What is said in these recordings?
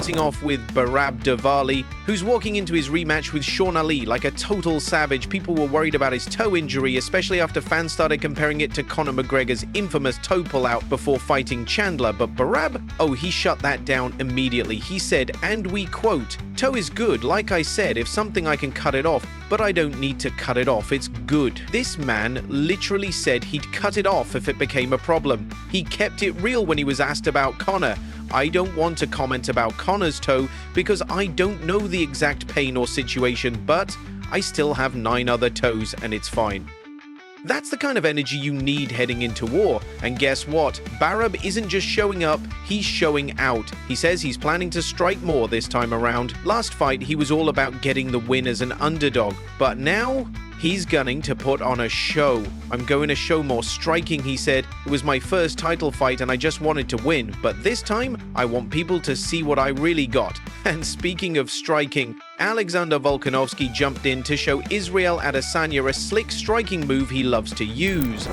starting off with Barab Davali, who's walking into his rematch with Sean Ali like a total savage. People were worried about his toe injury, especially after fans started comparing it to Conor McGregor's infamous toe pullout before fighting Chandler. But Barab, he shut that down immediately. He said, and we quote, "Toe is good, like I said, if something I can cut it off, but I don't need to cut it off, it's good." This man literally said he'd cut it off if it became a problem. He kept it real when he was asked about Conor. "I don't want to comment about Conor's toe because I don't know the exact pain or situation, but I still have 9 other toes and it's fine." That's the kind of energy you need heading into war. And guess what? Barab isn't just showing up, he's showing out. He says he's planning to strike more this time around. Last fight, he was all about getting the win as an underdog. But now, he's gunning to put on a show. "I'm going to show more striking," he said. "It was my first title fight and I just wanted to win. But this time, I want people to see what I really got." And speaking of striking, Alexander Volkanovski jumped in to show Israel Adesanya a slick striking move he loves to use.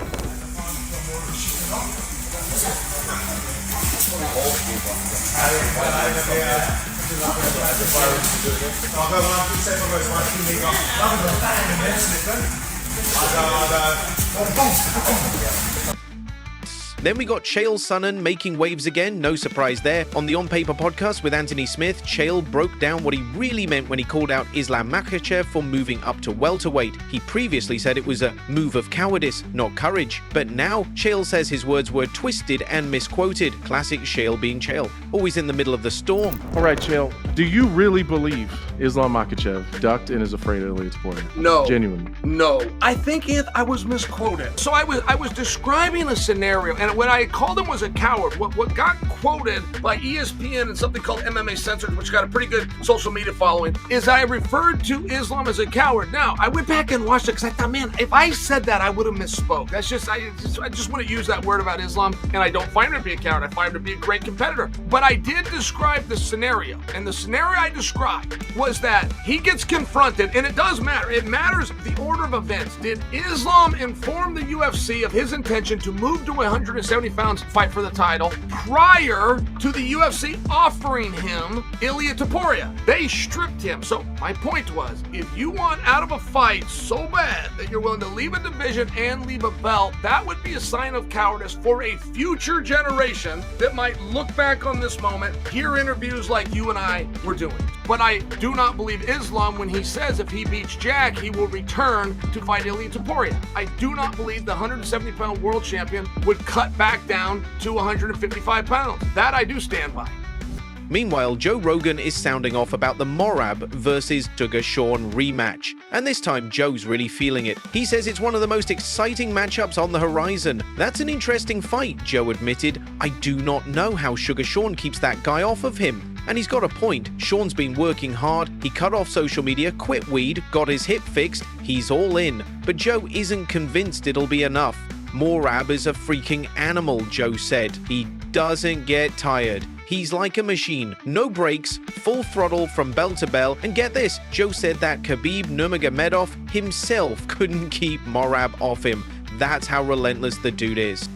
Then we got Chael Sonnen making waves again, no surprise there. On the On Paper podcast with Anthony Smith, Chael broke down what he really meant when he called out Islam Makhachev for moving up to welterweight. He previously said it was a move of cowardice, not courage. But now, Chael says his words were twisted and misquoted. Classic Chael being Chael, always in the middle of the storm. All right, Chael, do you really believe Islam Makhachev ducked and is afraid of Ilia Topuria? No. Genuinely? No. I think I was misquoted. So I was describing a scenario, and when I called him was a coward, what got quoted by ESPN and something called MMA Censored, which got a pretty good social media following, is I referred to Islam as a coward. Now, I went back and watched it because I thought, man, if I said that, I would have misspoke. I just want to use that word about Islam, and I don't find him to be a coward. I find him to be a great competitor. But I did describe the scenario, and the scenario I described was that he gets confronted, and it does matter. It matters the order of events. Did Islam inform the UFC of his intention to move to 170 pounds, fight for the title, prior to the UFC offering him Ilia Topuria? They stripped him. So my point was, if you want out of a fight so bad that you're willing to leave a division and leave a belt, that would be a sign of cowardice for a future generation that might look back on this moment, hear interviews like you and I were doing. But I do not believe Islam when he says if he beats Jack, he will return to fight Ilia Topuria. I do not believe the 170-pound world champion would cut back down to 155 pounds. That I do stand by. Meanwhile, Joe Rogan is sounding off about the Morab versus Sugar Sean rematch. And this time, Joe's really feeling it. He says it's one of the most exciting matchups on the horizon. "That's an interesting fight," Joe admitted. "I do not know how Sugar Sean keeps that guy off of him." And he's got a point. Sean's been working hard, he cut off social media, quit weed, got his hip fixed, he's all in. But Joe isn't convinced it'll be enough. "Morab is a freaking animal," Joe said. "He doesn't get tired. He's like a machine, no brakes, full throttle from bell to bell." And get this, Joe said that Khabib Nurmagomedov himself couldn't keep Morab off him. That's how relentless the dude is.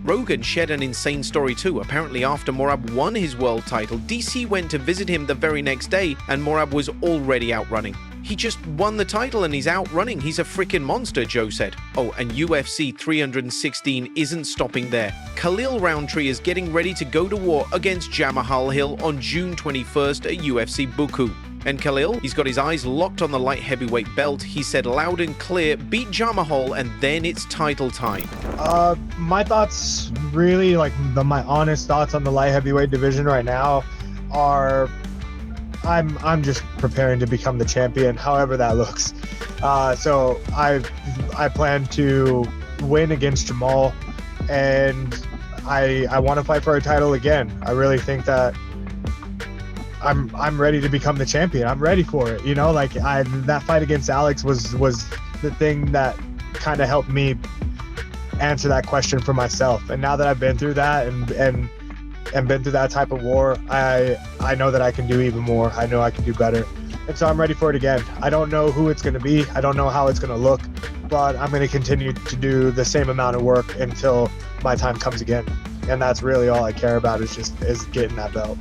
Rogan shared an insane story too. Apparently after Morab won his world title, DC went to visit him the very next day and Morab was already outrunning. "He just won the title and he's outrunning. He's a freaking monster," Joe said. Oh, and UFC 316 isn't stopping there. Khalil Roundtree is getting ready to go to war against Jamahal Hill on June 21st at UFC Buku. And Khalil, he's got his eyes locked on the light heavyweight belt. He said loud and clear, beat Jamahal and then it's title time. My thoughts, really, my honest thoughts on the light heavyweight division right now are I'm just preparing to become the champion, however that looks. So I plan to win against Jamal, and I want to fight for a title again. I really think that I'm ready to become the champion. I'm ready for it. That fight against Alex was the thing that kind of helped me answer that question for myself. And now that I've been through that and been through that type of war, I know that I can do even more. I know I can do better. And so I'm ready for it again. I don't know who it's going to be. I don't know how it's going to look, but I'm going to continue to do the same amount of work until my time comes again. And that's really all I care about is getting that belt.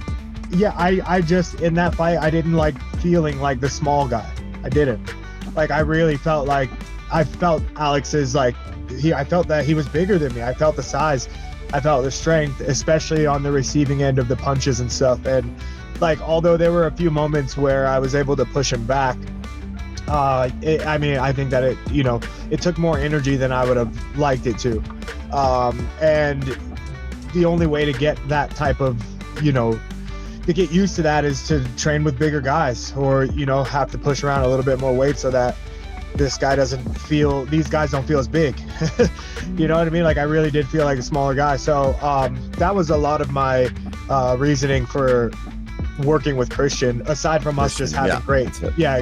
Yeah, I just, in that fight, I didn't like feeling like the small guy. I didn't. Like, I really felt like, I felt Alex's, like, I felt that he was bigger than me. I felt the size. I felt the strength, especially on the receiving end of the punches and stuff. And, like, although there were a few moments where I was able to push him back, I think that it took more energy than I would have liked it to. And the only way to get that type of, to get used to that is to train with bigger guys, or, have to push around a little bit more weight so that these guys don't feel as big. You know what I mean? Like, I really did feel like a smaller guy. So that was a lot of my reasoning for working with Christian, aside from us just having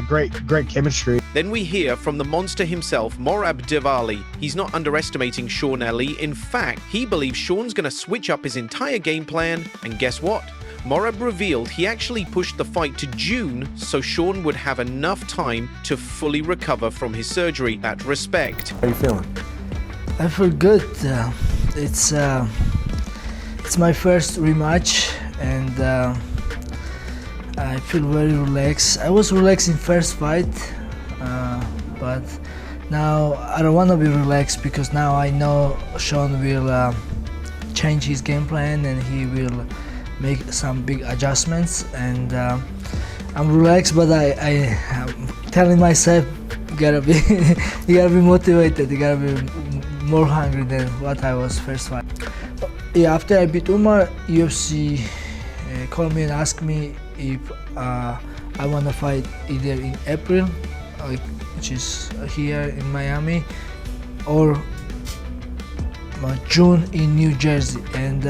great chemistry. Then we hear from the monster himself, Morab Diwali. He's not underestimating Sean Ali. In fact, he believes Sean's going to switch up his entire game plan, and guess what? Morab revealed he actually pushed the fight to June so Sean would have enough time to fully recover from his surgery. At respect. How are you feeling? I feel good. It's my first rematch, and I feel very relaxed. I was relaxed in first fight, but now I don't want to be relaxed because now I know Sean will change his game plan and he will make some big adjustments, and I'm relaxed, but I'm telling myself you gotta be motivated, you gotta be more hungry than what I was first fight. Yeah, after I beat Umar, UFC called me and asked me if I want to fight either in April, which is here in Miami, or June in New Jersey, and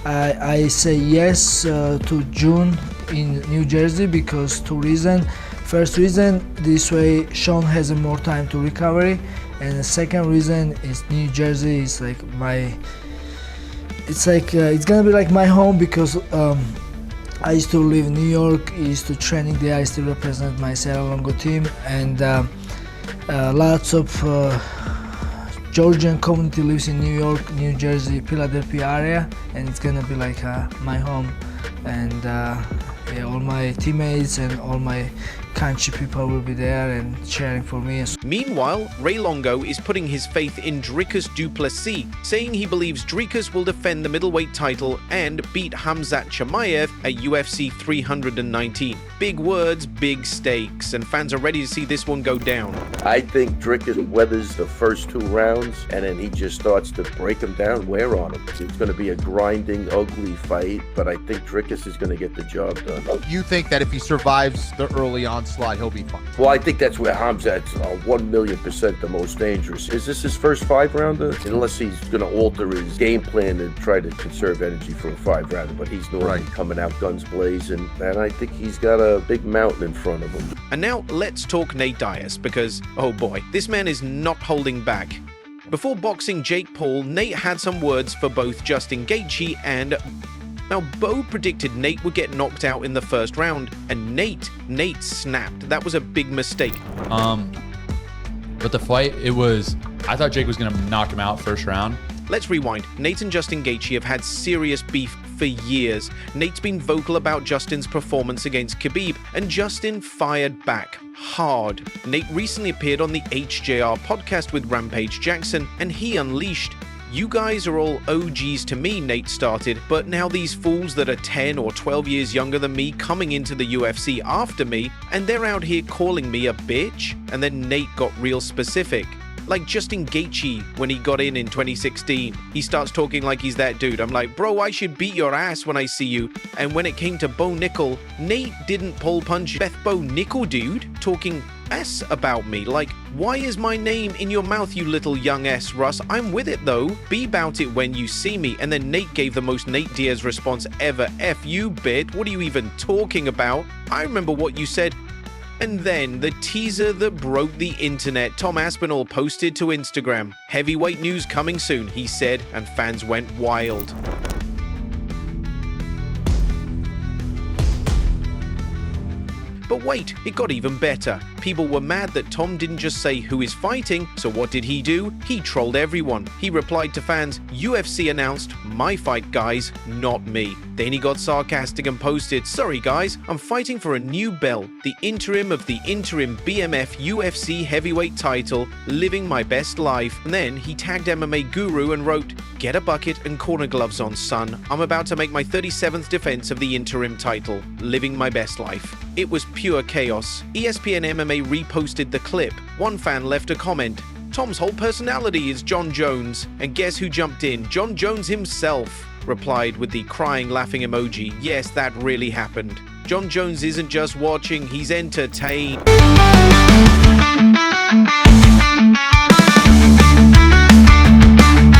I say yes to June in New Jersey because two reasons. First reason, this way Sean has more time to recovery, and the second reason is New Jersey is like it's gonna be like my home because I used to live in New York, I used to training there, I used to represent my Sierra Longo team, and lots of Georgian community lives in New York, New Jersey, Philadelphia area, and it's gonna be like my home, and all my teammates and all my country people will be there and cheering for me. Meanwhile, Ray Longo is putting his faith in Dricus du Plessis, saying he believes Dricus will defend the middleweight title and beat Khamzat Chimaev at UFC 319. Big words, big stakes, and fans are ready to see this one go down. I think Dricus weathers the first 2 rounds, and then he just starts to break him down, wear on him. It's going to be a grinding, ugly fight, but I think Dricus is going to get the job done. You think that if he survives the early onslaught, he'll be fine? Well, I think that's where Khamzat's 1,000,000% the most dangerous. Is this his first 5-rounder? Unless he's going to alter his game plan and try to conserve energy for a 5-rounder, but he's normally coming out guns blazing, and I think he's got a big mountain in front of him. And now let's talk Nate Diaz, because, oh boy, this man is not holding back. Before boxing Jake Paul, Nate had some words for both Justin Gaethje and... Now, Bo predicted Nate would get knocked out in the first round, and Nate snapped. That was a big mistake. But the fight, I thought Jake was going to knock him out first round. Let's rewind. Nate and Justin Gaethje have had serious beef for years. Nate's been vocal about Justin's performance against Khabib, and Justin fired back hard. Nate recently appeared on the HJR podcast with Rampage Jackson, and he unleashed. "You guys are all OGs to me," Nate started, "but now these fools that are 10 or 12 years younger than me coming into the UFC after me, and they're out here calling me a bitch?" And then Nate got real specific. Like Justin Gaethje when he got in 2016. He starts talking like he's that dude. I'm like, bro, I should beat your ass when I see you. And when it came to Bo Nickal, Nate didn't pull punch Beth Bo Nickal dude, talking S about me. Like, why is my name in your mouth, you little young S, Russ? I'm with it though. Be about it when you see me. And then Nate gave the most Nate Diaz response ever. F you, bit. What are you even talking about? I remember what you said. And then the teaser that broke the internet, Tom Aspinall posted to Instagram. "Heavyweight news coming soon," he said, and fans went wild. But wait, it got even better. People were mad that Tom didn't just say who is fighting, so what did he do? He trolled everyone. He replied to fans, "UFC announced, my fight guys, not me." Then he got sarcastic and posted, "Sorry guys, I'm fighting for a new belt, the interim of the interim BMF UFC heavyweight title, living my best life." And then he tagged MMA Guru and wrote, "Get a bucket and corner gloves on, son. I'm about to make my 37th defense of the interim title, living my best life." It was pure chaos. ESPN MMA reposted the clip. One fan left a comment, "Tom's whole personality is Jon Jones." And guess who jumped in? Jon Jones himself replied with the crying laughing emoji. Yes, that really happened. Jon Jones isn't just watching, he's entertained.